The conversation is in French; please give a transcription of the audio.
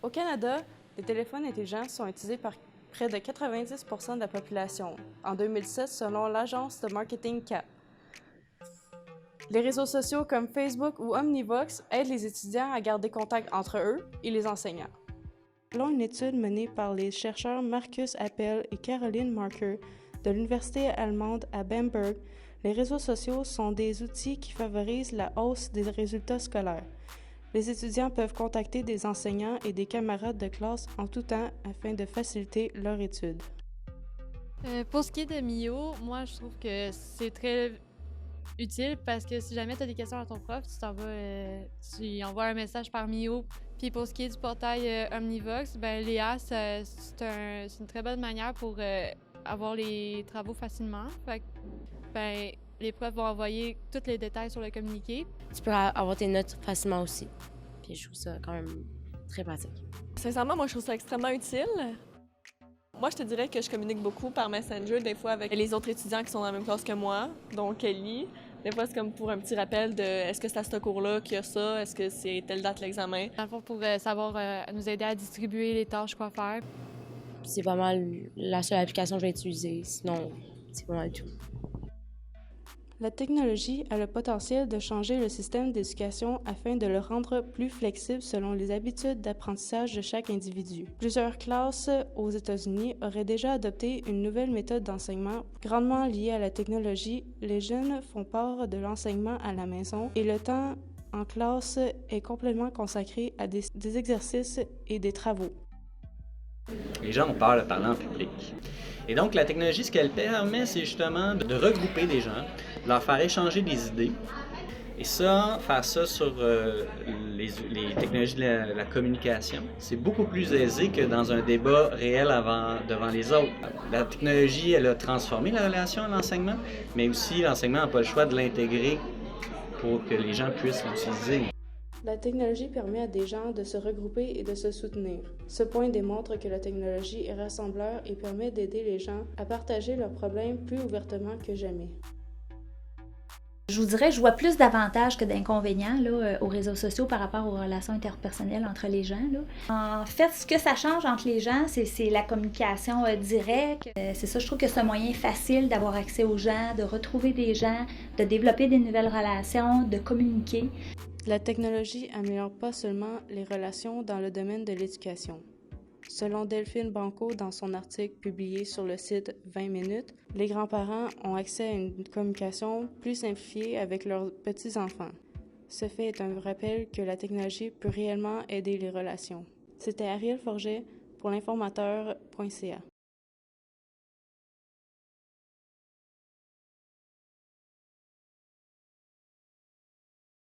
Au Canada, les téléphones intelligents sont utilisés par près de 90 % de la population, en 2007 selon l'agence de marketing CAP. Les réseaux sociaux comme Facebook ou Omnivox aident les étudiants à garder contact entre eux et les enseignants. Selon une étude menée par les chercheurs Marcus Appel et Caroline Marker de l'Université allemande à Bamberg, les réseaux sociaux sont des outils qui favorisent la hausse des résultats scolaires. Les étudiants peuvent contacter des enseignants et des camarades de classe en tout temps afin de faciliter leur étude. Pour ce qui est de Mio, moi je trouve que c'est très utile parce que si jamais tu as des questions à ton prof, tu envoies un message par Mio. Puis pour ce qui est du portail Omnivox, ben Léa, c'est une très bonne manière pour avoir les travaux facilement. Fait que, ben, les profs vont envoyer tous les détails sur le communiqué. Tu peux avoir tes notes facilement aussi. Puis je trouve ça quand même très pratique. Sincèrement, moi, je trouve ça extrêmement utile. Moi, je te dirais que je communique beaucoup par Messenger, des fois avec les autres étudiants qui sont dans la même classe que moi, donc Kelly. Des fois, c'est comme pour un petit rappel de est-ce que c'est à ce cours-là qu'il y a ça, est-ce que c'est telle date l'examen. Dans le fond, pour savoir nous aider à distribuer les tâches, quoi faire. C'est pas mal la seule application que je vais utiliser. Sinon, c'est pas mal tout. La technologie a le potentiel de changer le système d'éducation afin de le rendre plus flexible selon les habitudes d'apprentissage de chaque individu. Plusieurs classes aux États-Unis auraient déjà adopté une nouvelle méthode d'enseignement grandement liée à la technologie. Les jeunes font part de l'enseignement à la maison et le temps en classe est complètement consacré à des exercices et des travaux. Les gens ont peur de parler en public. Et donc, la technologie, ce qu'elle permet, c'est justement de regrouper des gens, de leur faire échanger des idées. Et ça, faire ça sur les technologies de la communication, c'est beaucoup plus aisé que dans un débat réel devant les autres. La technologie, elle a transformé la relation à l'enseignement, mais aussi l'enseignement n'a pas le choix de l'intégrer pour que les gens puissent l'utiliser. La technologie permet à des gens de se regrouper et de se soutenir. Ce point démontre que la technologie est rassembleur et permet d'aider les gens à partager leurs problèmes plus ouvertement que jamais. Je vous dirais, je vois plus d'avantages que d'inconvénients aux réseaux sociaux par rapport aux relations interpersonnelles entre les gens. En fait, ce que ça change entre les gens, c'est la communication directe. C'est ça, je trouve que c'est un moyen facile d'avoir accès aux gens, de retrouver des gens, de développer des nouvelles relations, de communiquer. La technologie améliore pas seulement les relations dans le domaine de l'éducation. Selon Delphine Banco dans son article publié sur le site 20 minutes, les grands-parents ont accès à une communication plus simplifiée avec leurs petits-enfants. Ce fait est un rappel que la technologie peut réellement aider les relations. C'était Ariel Forget pour l'informateur.ca.